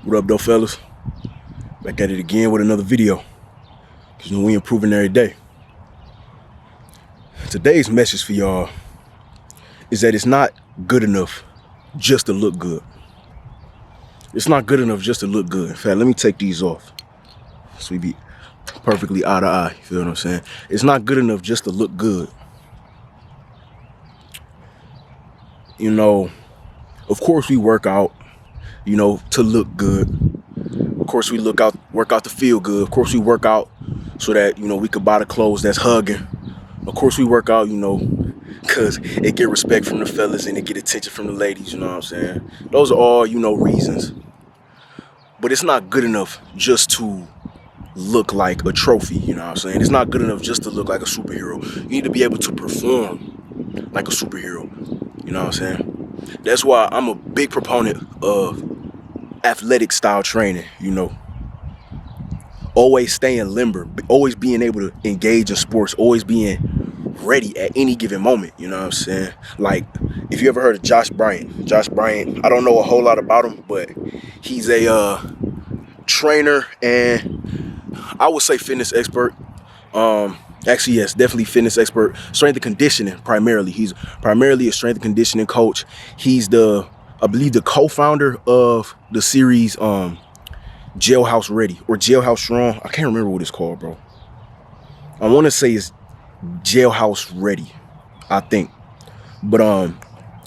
What up, though, fellas? Back at it again with another video. Cause you know we improving every day. Today's message for y'all is that it's not good enough just to look good. It's not good enough just to look good. In fact, let me take these off so we be perfectly eye to eye. You feel what I'm saying? It's not good enough just to look good. You know, of course we work out, you know, to look good. Of course we work out to feel good. Of course we work out so that, you know, we could buy the clothes that's hugging. Of course we work out, you know, because it get respect from the fellas and it get attention from the ladies, you know what I'm saying? Those are all, you know, reasons. But it's not good enough just to look like a trophy, you know what I'm saying? It's not good enough just to look like a superhero. You need to be able to perform like a superhero, you know what I'm saying? That's why I'm a big proponent of athletic style training, you know. Always staying limber, always being able to engage in sports, always being ready at any given moment, you know what I'm saying? Like, if you ever heard of Josh Bryant, I don't know a whole lot about him, but he's a trainer and I would say fitness expert. Actually, yes, definitely fitness expert. Strength and conditioning primarily. He's primarily a strength and conditioning coach. He's I believe the co-founder of the series Jailhouse Ready or Jailhouse Strong. I can't remember what it's called, bro. I want to say it's Jailhouse Ready, I think. But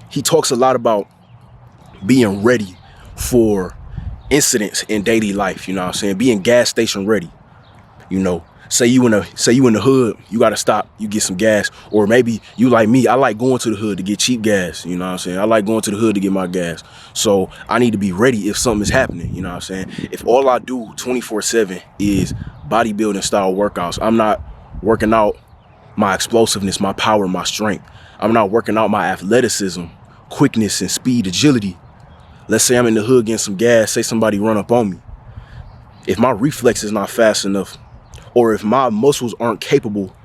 he talks a lot about being ready for incidents in daily life, you know what I'm saying? Being gas station ready. You know, say you in the hood, you gotta stop, you get some gas. Or maybe you like me, I like going to the hood to get cheap gas, you know what I'm saying? I like going to the hood to get my gas. So I need to be ready if something is happening, you know what I'm saying? If all I do 24/7 is bodybuilding style workouts, I'm not working out my explosiveness, my power, my strength. I'm not working out my athleticism, quickness and speed, agility. Let's say I'm in the hood getting some gas, say somebody run up on me. If my reflex is not fast enough, or if my muscles aren't capable,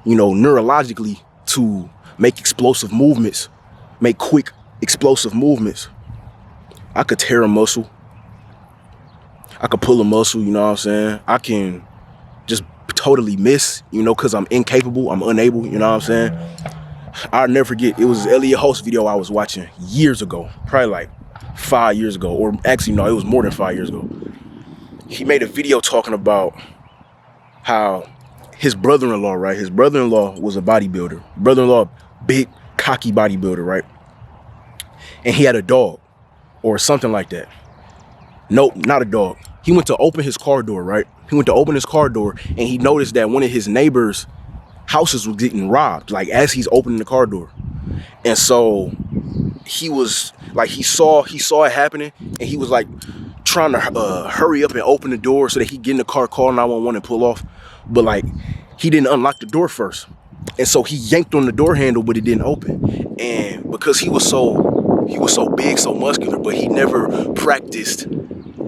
you know, neurologically to make explosive movements, make quick explosive movements, I could tear a muscle. I could pull a muscle, you know what I'm saying? I can just totally miss, you know, because I'm incapable, I'm unable, you know what I'm saying? I'll never forget, it was an Elliot Host video I was watching years ago, probably like 5 years ago, or actually, no, it was more than 5 years ago. He made a video talking about how his brother-in-law, right? His brother-in-law was a bodybuilder. Brother-in-law, big, cocky bodybuilder, right? And he had a dog or something like that. Nope, not a dog. He went to open his car door, right? He went to open his car door and he noticed that one of his neighbors' houses was getting robbed, like as he's opening the car door. And so he was like, he saw it happening and he was like trying to hurry up and open the door so that he get in the car, call 911 and pull off. But like, he didn't unlock the door first. And so he yanked on the door handle, but it didn't open. And because he was so big, so muscular, but he never practiced,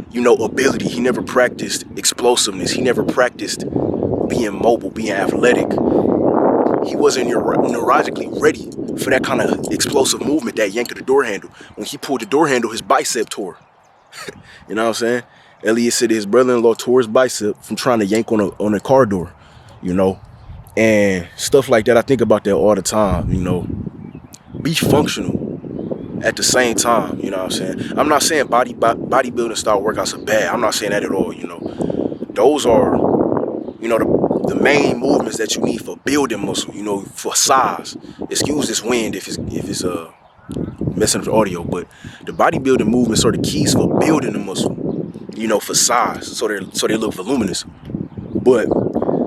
you know, ability. He never practiced explosiveness. He never practiced being mobile, being athletic. He wasn't neurologically ready for that kind of explosive movement, that yank of the door handle. When he pulled the door handle, his bicep tore. You know what I'm saying? Elliot said his brother-in-law tore his bicep from trying to yank on a car door, you know? And stuff like that, I think about that all the time, you know? Be functional at the same time, you know what I'm saying? I'm not saying bodybuilding style workouts are bad. I'm not saying that at all, you know? Those are, you know, the main movements that you need for building muscle, you know, for size. Excuse this wind if it's messing with the audio, but the bodybuilding movements are the keys for building the muscle, you know, for size, so they look voluminous. But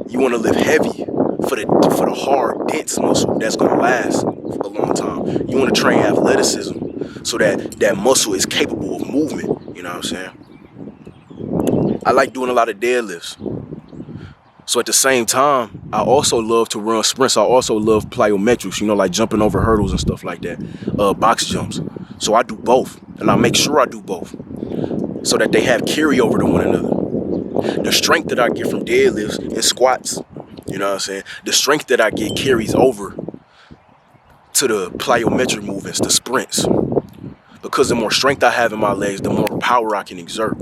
you want to lift heavy for the hard, dense muscle that's gonna last a long time. You want to train athleticism so that muscle is capable of movement, you know what I'm saying? I like doing a lot of deadlifts. So at the same time, I also love to run sprints. I also love plyometrics, you know, like jumping over hurdles and stuff like that, box jumps. So I do both, and I make sure I do both so that they have carryover to one another. The strength that I get from deadlifts and squats, you know what I'm saying? The strength that I get carries over to the plyometric movements, the sprints. Because the more strength I have in my legs, the more power I can exert.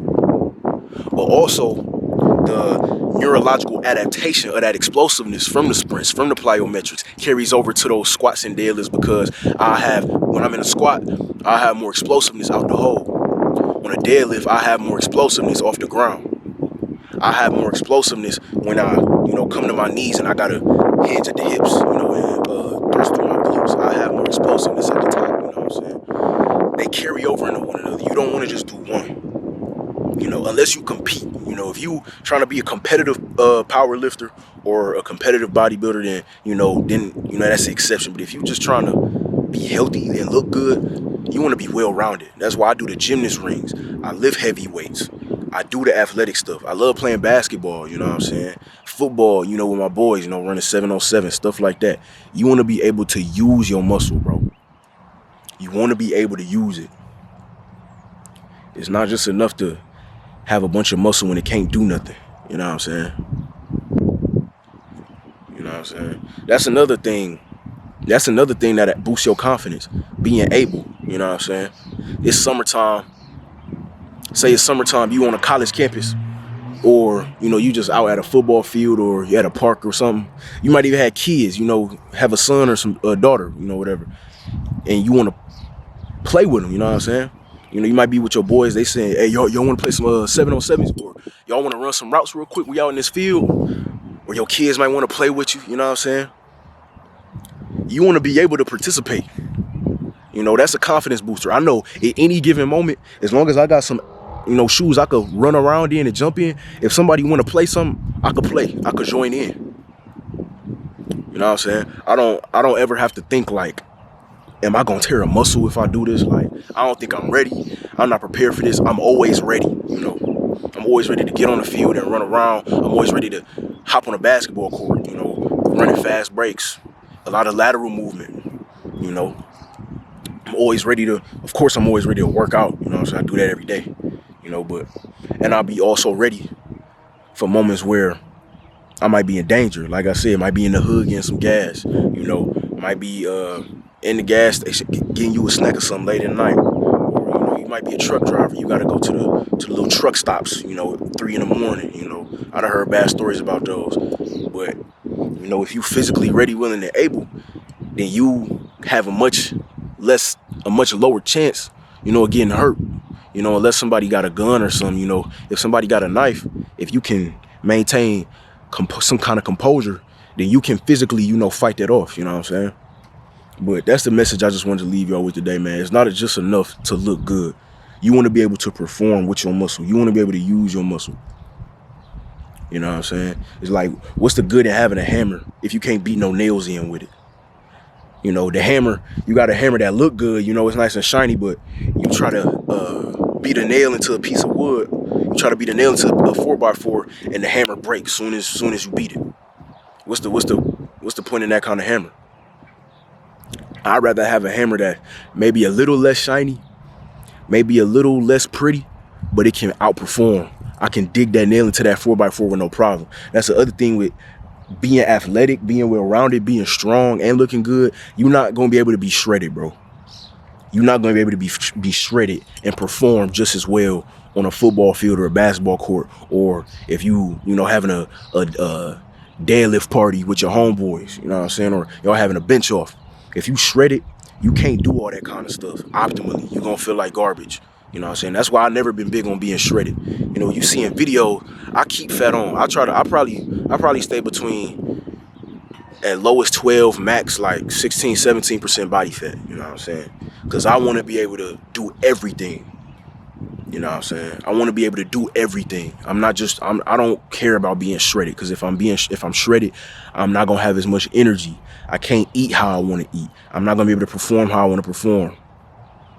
but also the neurological adaptation of that explosiveness from the sprints, from the plyometrics, carries over to those squats and deadlifts, because when I'm in a squat, I have more explosiveness out the hole. On a deadlift, I have more explosiveness off the ground. I have more explosiveness when I, come to my knees and I gotta hinge at the hips, and thrust through my glutes. I have more explosiveness at the top, you know what I'm saying? They carry over into one another. You don't want to just do one, unless you compete. If you trying to be a competitive power lifter or a competitive bodybuilder, then that's the exception. But if you just trying to be healthy and look good, you want to be well-rounded. That's why I do the gymnast rings. I lift heavy weights. I do the athletic stuff. I love playing basketball, you know what I'm saying? Football, with my boys, running 7-on-7, stuff like that. You want to be able to use your muscle, bro. You want to be able to use it. It's not just enough to have a bunch of muscle when it can't do nothing. You know what I'm saying? You know what I'm saying? That's another thing that boosts your confidence. Being able, you know what I'm saying? It's summertime. Say it's summertime, you on a college campus, or you just out at a football field, or you at a park or something. You might even have kids, have a son or a daughter, whatever, and you want to play with them. You know what I'm saying? You might be with your boys. They saying, "Hey, y'all want to play some 7-on-7s, or y'all want to run some routes real quick? We out in this field." Or your kids might want to play with you. You know what I'm saying? You want to be able to participate. That's a confidence booster. I know at any given moment, as long as I got some shoes I could run around in and jump in, if somebody want to play something, I could play. I could join in. You know what I'm saying? I don't ever have to think like, am I gonna tear a muscle if I do this? Like, I don't think I'm ready. I'm not prepared for this. I'm always ready. I'm always ready to get on the field and run around. I'm always ready to hop on a basketball court, running fast breaks, a lot of lateral movement, I'm always ready to work out, so I do that every day, and I'll be also ready for moments where I might be in danger. Like I said, might be in the hood getting some gas, might be in the gas station getting you a snack or something late at night. Or, you might be a truck driver. You got to go to the little truck stops, 3 in the morning, I done heard bad stories about those. But, if you physically ready, willing, and able, then you have a much lower chance, of getting hurt. Unless somebody got a gun or something, if somebody got a knife, if you can maintain some kind of composure, then you can physically, fight that off, you know what I'm saying? But that's the message I just wanted to leave y'all with today, man. It's not just enough to look good. You want to be able to perform with your muscle. You want to be able to use your muscle. You know what I'm saying? It's like, what's the good in having a hammer if you can't beat no nails in with it? The hammer, you got a hammer that look good, it's nice and shiny, but you try to beat a nail into a piece of wood. You try to beat a nail into a 4x4, and the hammer breaks soon as you beat it. What's the point in that kind of hammer? I'd rather have a hammer that maybe a little less shiny, maybe a little less pretty, but it can outperform. I can dig that nail into that 4x4 with no problem. That's the other thing with being athletic, being well-rounded, being strong, and looking good. You're not going to be able to be shredded, bro. You're not going to be able to be shredded and perform just as well on a football field or a basketball court, or if you having a deadlift party with your homeboys, you know what I'm saying, or y'all having a bench off. If you shred it, you can't do all that kind of stuff optimally. You're going to feel like garbage. You know what I'm saying? That's why I never been big on being shredded. You see in videos, I keep fat on. I probably stay between at lowest 12, max like 16, 17% body fat. You know what I'm saying? Because I want to be able to do everything. You know what I'm saying? I want to be able to do everything. I don't care about being shredded, because if I'm shredded, I'm not going to have as much energy. I can't eat how I want to eat. I'm not going to be able to perform how I want to perform.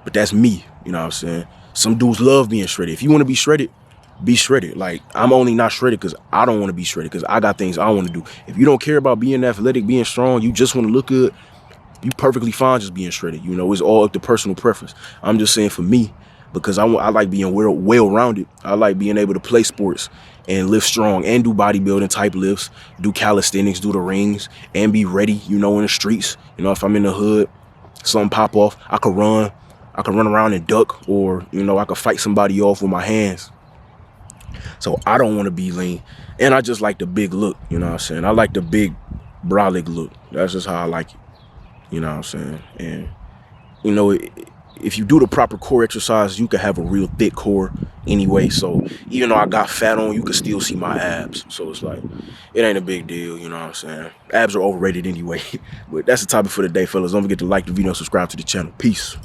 But that's me. You know what I'm saying? Some dudes love being shredded. If you want to be shredded, be shredded. Like, I'm only not shredded because I don't want to be shredded, because I got things I want to do. If you don't care about being athletic, being strong, you just want to look good, you perfectly fine just being shredded. It's all up to personal preference. I'm just saying for me, because I like being well-rounded. I like being able to play sports and lift strong and do bodybuilding type lifts, do calisthenics, do the rings, and be ready, in the streets. If I'm in the hood, something pop off, I could run around and duck, or, I could fight somebody off with my hands. So I don't want to be lean. And I just like the big look, you know what I'm saying? I like the big brolic look. That's just how I like it, you know what I'm saying? And, you know, if you do the proper core exercise, you can have a real thick core anyway. So even though I got fat on, you can still see my abs. So it's like, it ain't a big deal, you know what I'm saying? Abs are overrated anyway. But that's the topic for the day, fellas. Don't forget to like the video and subscribe to the channel. Peace.